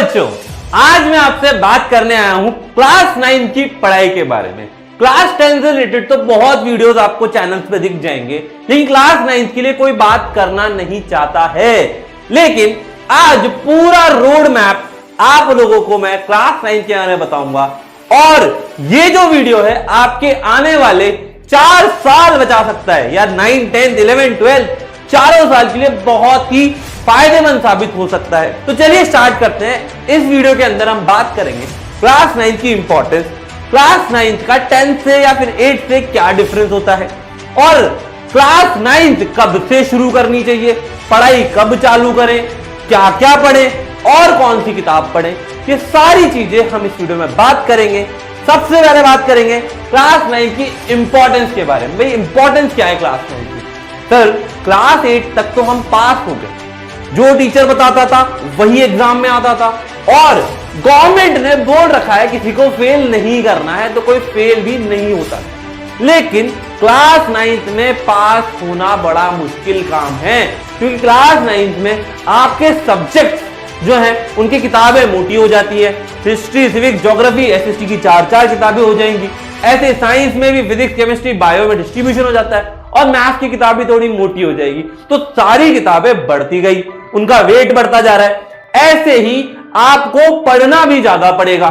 बच्चों, आज मैं आपसे बात करने आया हूं क्लास 9 की पढ़ाई के बारे में। क्लास 10 से रिलेटेड तो बहुत वीडियोस आपको चैनल पे दिख जाएंगे, लेकिन क्लास 9 के लिए कोई बात करना नहीं चाहता है। लेकिन आज पूरा रोड मैप आप लोगों को मैं क्लास 9 के बारे में बताऊंगा, और ये जो वीडियो है आपके आने वाले 4 साल बचा सकता है, या 9, 10, 11, 12 चारों साल के लिए बहुत ही फायदेमंद साबित हो सकता है। तो चलिए स्टार्ट करते हैं। इस वीडियो के अंदर हम बात करेंगे क्लास 9 की इंपॉर्टेंस, क्लास 9 का 10 से या फिर 8 से क्या डिफरेंस होता है, और क्लास 9 कब से शुरू करनी चाहिए, पढ़ाई कब चालू करें, क्या क्या पढ़ें और कौन सी किताब पढ़ें, ये सारी चीजें हम इस वीडियो में बात करेंगे। सबसे पहले बात करेंगे क्लास 9 की इंपॉर्टेंस के बारे में। भाई इंपॉर्टेंस क्या है क्लास 9 की? सर क्लास 8 तक तो हम पास हो गए, जो टीचर बताता था वही एग्जाम में आता था, और गवर्नमेंट ने बोल रखा है किसी को फेल नहीं करना है, तो कोई फेल भी नहीं होता। लेकिन क्लास 9 में पास होना बड़ा मुश्किल काम है, क्योंकि क्लास 9 में आपके सब्जेक्ट जो है उनकी किताबें मोटी हो जाती है। हिस्ट्री, सिविक्स, ज्योग्राफी, एसएसटी की 4 किताबें हो जाएंगी। ऐसे साइंस में भी फिजिक्स, केमिस्ट्री, बायो में डिस्ट्रीब्यूशन हो जाता है, और मैथ्स की किताब भी थोड़ी मोटी हो जाएगी। तो सारी किताबें बढ़ती गई, उनका वेट बढ़ता जा रहा है। ऐसे ही आपको पढ़ना भी ज्यादा पड़ेगा।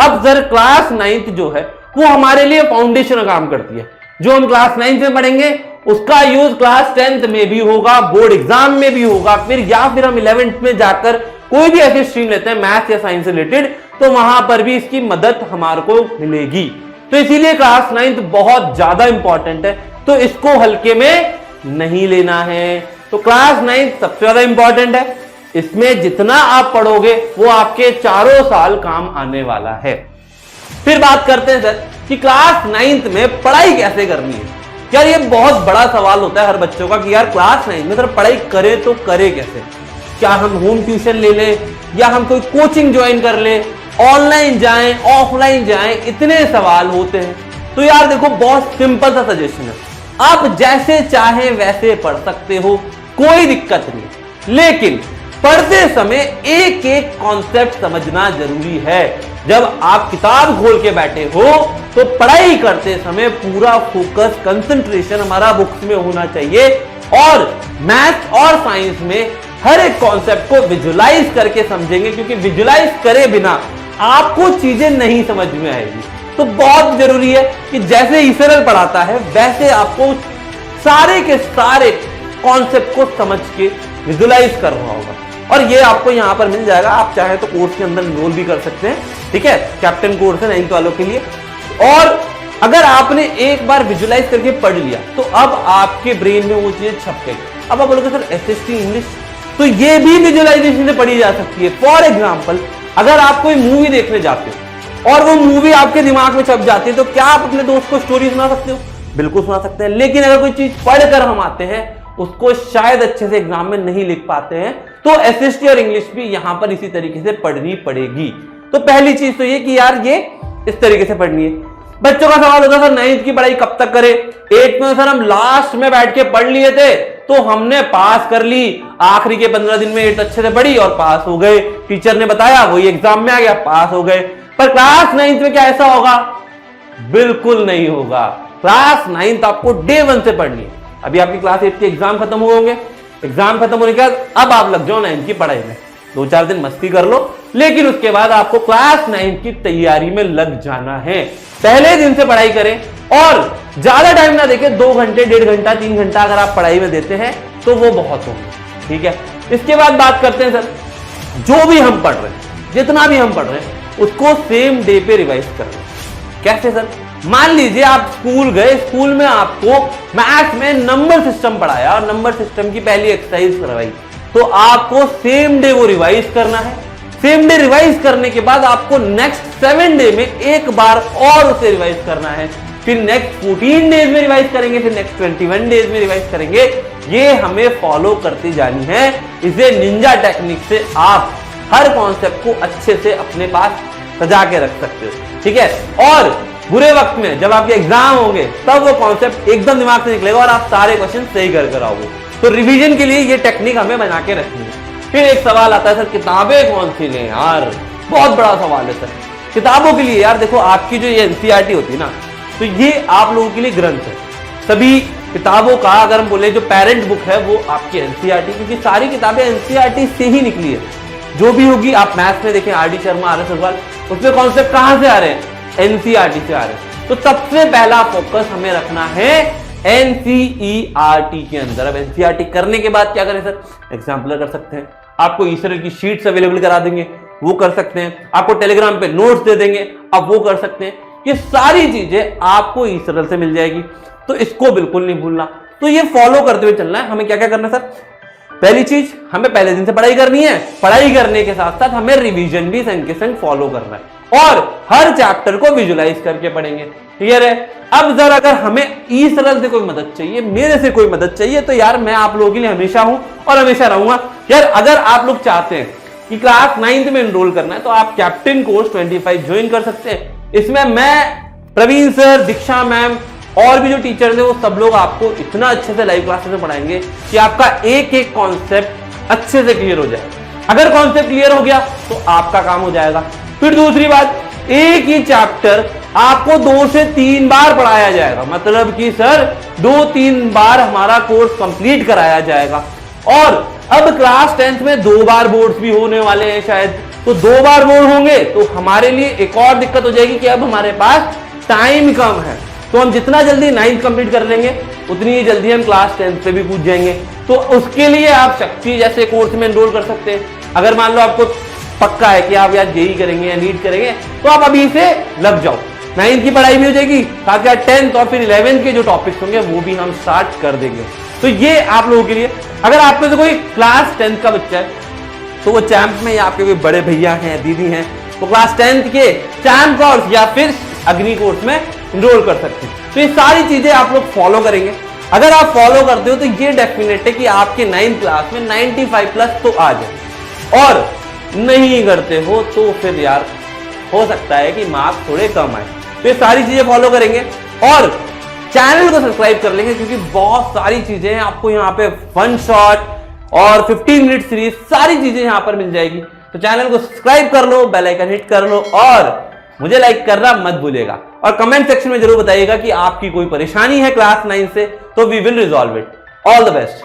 अब सर क्लास 9 जो है वो हमारे लिए फाउंडेशन का काम करती है। जो हम क्लास 9 में पढ़ेंगे उसका यूज क्लास 10 में भी होगा, बोर्ड एग्जाम में भी होगा, फिर हम 11th में जाकर कोई भी ऐसी स्ट्रीम लेते हैं मैथ्स या साइंस से रिलेटेड, तो वहां पर भी इसकी मदद हमारे को मिलेगी। तो इसीलिए क्लास 9 बहुत ज्यादा इंपॉर्टेंट है, तो इसको हल्के में नहीं लेना है। तो क्लास 9 सबसे ज्यादा इंपॉर्टेंट है। इसमें जितना आप पढ़ोगे वो आपके चारों साल काम आने वाला है। फिर बात करते हैं सर कि क्लास 9 में पढ़ाई कैसे करनी है। यार ये बहुत बड़ा सवाल होता है हर बच्चों का कि यार क्लास 9 में सर पढ़ाई करे तो करे कैसे? क्या हम होम ट्यूशन ले लें, या हम कोई कोचिंग ज्वाइन कर लें, ऑनलाइन जाएं, ऑफलाइन जाएं? इतने सवाल होते हैं। तो यार देखो बहुत सिंपल सा सजेशन है, आप जैसे चाहें वैसे पढ़ सकते हो, कोई दिक्कत नहीं। लेकिन पढ़ते समय एक एक कॉन्सेप्ट समझना जरूरी है। जब आप किताब खोल के बैठे हो तो पढ़ाई करते समय पूरा फोकस, कंसंट्रेशन हमारा बुक्स में होना चाहिए, और मैथ्स और साइंस में हर एक कॉन्सेप्ट को विजुलाइज करके समझेंगे, क्योंकि विजुलाइज करे बिना आपको चीजें नहीं समझ में आएगी। तो बहुत जरूरी है कि जैसे ईश्वर पढ़ाता है वैसे आपको सारे के सारे कॉन्सेप्ट को समझ के विजुलाइज करना होगा, और ये आपको यहां पर मिल जाएगा। आप चाहे तो कोर्स के अंदर एनरोल भी कर सकते हैं, ठीक है, कैप्टन कोर्स है 9th वालों के लिए। और अगर आपने एक बार विजुलाइज करके पढ़ लिया तो अब आपके ब्रेन में वो चीजें छप गई। अब आप बोलोगे सर एसएसटी इंग्लिश, तो ये भी विजुलाइजेशन से पढ़ी जा सकती है। फॉर एग्जाम्पल अगर आप कोई मूवी देखने जाते हो और वो मूवी आपके दिमाग में छप जाती है, तो क्या आप अपने दोस्त को स्टोरी सुना सकते हो? बिल्कुल सुना सकते हैं। लेकिन अगर कोई चीज पढ़कर हम आते हैं, उसको शायद अच्छे से एग्जाम में नहीं लिख पाते हैं, तो एसएसटी और इंग्लिश भी यहां पर इसी तरीके से पढ़नी पड़ेगी। तो पहली चीज तो ये कि यार ये इस तरीके से पढ़नी है। बच्चों का सवाल होता है सर 9th की पढ़ाई कब तक करें? 8th में सर हम लास्ट में बैठ के पढ़ लिए थे, तो हमने पास कर ली, आखिरी के 15 दिन में 8th अच्छे से पढ़ी और पास हो गए। टीचर ने बताया, वही एग्जाम में आ गया, पास हो गए। पर क्लास 9th में क्या ऐसा होगा? बिल्कुल नहीं होगा। क्लास 9th आपको डे 1 से पढ़नी है। अभी आपकी क्लास 8 के एग्जाम खत्म हुए होंगे, एग्जाम खत्म होने के बाद अब आप लग जाओ 9th की पढ़ाई में। 2-4 दिन मस्ती कर लो, लेकिन उसके बाद आपको क्लास 9 की तैयारी में लग जाना है। पहले दिन से पढ़ाई करें, और ज्यादा टाइम ना देके 2 घंटे, 1.5 घंटा, 3 घंटा अगर आप पढ़ाई में देते हैं तो वो बहुत होगा, ठीक है। इसके बाद बात करते हैं सर, जो भी हम पढ़ रहे हैं, जितना भी हम पढ़ रहे हैं उसको सेम डे पे रिवाइज करना। कैसे सर? मान लीजिए आप स्कूल गए, स्कूल में आपको मैथ्स में नंबर सिस्टम पढ़ाया और नंबर सिस्टम की पहली एक्सरसाइज करवाई, तो आपको सेम डे वो रिवाइज करना है। सेम डे रिवाइज करने के बाद आपको नेक्स्ट 7 डे में एक बार और उसे रिवाइज करना है, फिर नेक्स्ट 14 डेज में रिवाइज करेंगे, फिर नेक्स्ट 21 डेज में रिवाइज करेंगे। ये हमें फॉलो करती जानी है। इसे निंजा टेक्निक से आप हर कॉन्सेप्ट को अच्छे से अपने पास सजा के रख सकते हो, ठीक है। और बुरे वक्त में जब आपके एग्जाम होंगे तब वो कॉन्सेप्ट एकदम दिमाग से निकलेगा और आप सारे क्वेश्चन सही कर कर आओगे। तो रिवीजन के लिए ये टेक्निक हमें बना के रखनी है। फिर एक सवाल आता है सर किताबें कौन सी लें यार, बहुत बड़ा सवाल है सर। किताबों के लिए यार देखो, आपकी जो ये एनसीईआरटी होती है ना, तो ये आप लोगों के लिए ग्रंथ है। सभी किताबों का अगर हम बोले जो पेरेंट बुक है वो आपकी एनसीईआरटी, क्योंकि सारी किताबें एनसीईआरटी से ही निकली है। जो भी होगी, आप मैथ्स में देखें R D Sharma, R S Agarwal, उसमें कॉन्सेप्ट कहां से आ रहे हैं? एनसीईआरटी से आ रहे हैं। तो सबसे पहला फोकस हमें रखना है एनसीईआरटी के अंदर। अब एनसीईआरटी करने के बाद क्या करें सर? एग्जाम्पलर कर सकते हैं, आपको ईसरल की शीट्स अवेलेबल करा देंगे, वो कर सकते हैं, आपको टेलीग्राम पे नोट्स दे देंगे, आप वो कर सकते हैं। ये सारी चीजें आपको ईसरल से मिल जाएगी, तो इसको बिल्कुल नहीं भूलना। तो ये फॉलो करते हुए चलना है। हमें क्या क्या करना है सर? पहली चीज, हमें पहले दिन से पढ़ाई करनी है। पढ़ाई करने के साथ साथ हमें रिवीजन भी संग के संग फॉलो करना है और हर चैप्टर को विजुलाइज करके पढ़ेंगे। क्लियर है? अब जरा अगर हमें ईसरल से कोई मदद चाहिए, मेरे से कोई मदद चाहिए, तो यार मैं आप लोगों के लिए हमेशा हूं और हमेशा रहूंगा। यार अगर आप लोग चाहते हैं कि क्लास 9th में एनरोल करना है, तो आप कैप्टन कोर्स 25 ज्वाइन कर सकते हैं। इसमें मैं, प्रवीण सर, दीक्षा मैम और भी जो टीचर्स है वो सब लोग आपको इतना अच्छे से लाइव क्लासेस में पढ़ाएंगे कि आपका एक एक कॉन्सेप्ट अच्छे से क्लियर हो जाए। अगर कॉन्सेप्ट क्लियर हो गया तो आपका काम हो जाएगा। फिर दूसरी बात, एक ही चैप्टर आपको 2 से 3 बार पढ़ाया जाएगा, मतलब कि सर 2-3 बार हमारा कोर्स कंप्लीट कराया जाएगा। और अब क्लास 10th में 2 बार बोर्ड्स भी होने वाले हैं शायद, तो 2 बार बोर्ड होंगे तो हमारे लिए एक और दिक्कत हो जाएगी कि अब हमारे पास टाइम कम है। तो हम जितना जल्दी 9th कंप्लीट कर लेंगे उतनी ही जल्दी हम क्लास 10th पे भी कूद जाएंगे। तो उसके लिए आप शक्ति जैसे कोर्स में एनरोल कर सकते हैं। अगर मान लो आपको पक्का है कि आप यार जेई करेंगे या नीट करेंगे, तो आप अभी से लग जाओ। 9th की पढ़ाई भी हो जाएगी, साथ ही 10th और फिर 11th के जो टॉपिक्स होंगे वो भी हम स्टार्ट कर देंगे। तो ये आप लोगों के लिए, अगर आप में से कोई क्लास 10th का बच्चा है तो वो चैंप में, या आपके कोई बड़े भैया हैं, दीदी हैं, तो क्लास 10th के चैंप कोर्स या फिर अग्नि कोर्स में एनरोल कर सकते हैं। तो ये सारी चीजें आप लोग फॉलो करेंगे। अगर आप फॉलो करते हो तो ये डेफिनेट है कि आपके 9th क्लास में 95+ तो आ जाए, और नहीं करते हो तो फिर यार हो सकता है कि मार्क्स थोड़े कम आए। तो ये सारी चीजें फॉलो करेंगे और चैनल को सब्सक्राइब कर लेंगे, क्योंकि बहुत सारी चीजें आपको यहाँ पे वन शॉट और 15 मिनट सीरीज सारी चीजें यहाँ पर मिल जाएगी। तो चैनल को सब्सक्राइब कर लो, बेल आइकन हिट कर लो और मुझे लाइक करना मत भूलिएगा। और कमेंट सेक्शन में जरूर बताइएगा कि आपकी कोई परेशानी है क्लास 9 से, तो we will resolve it. All the best.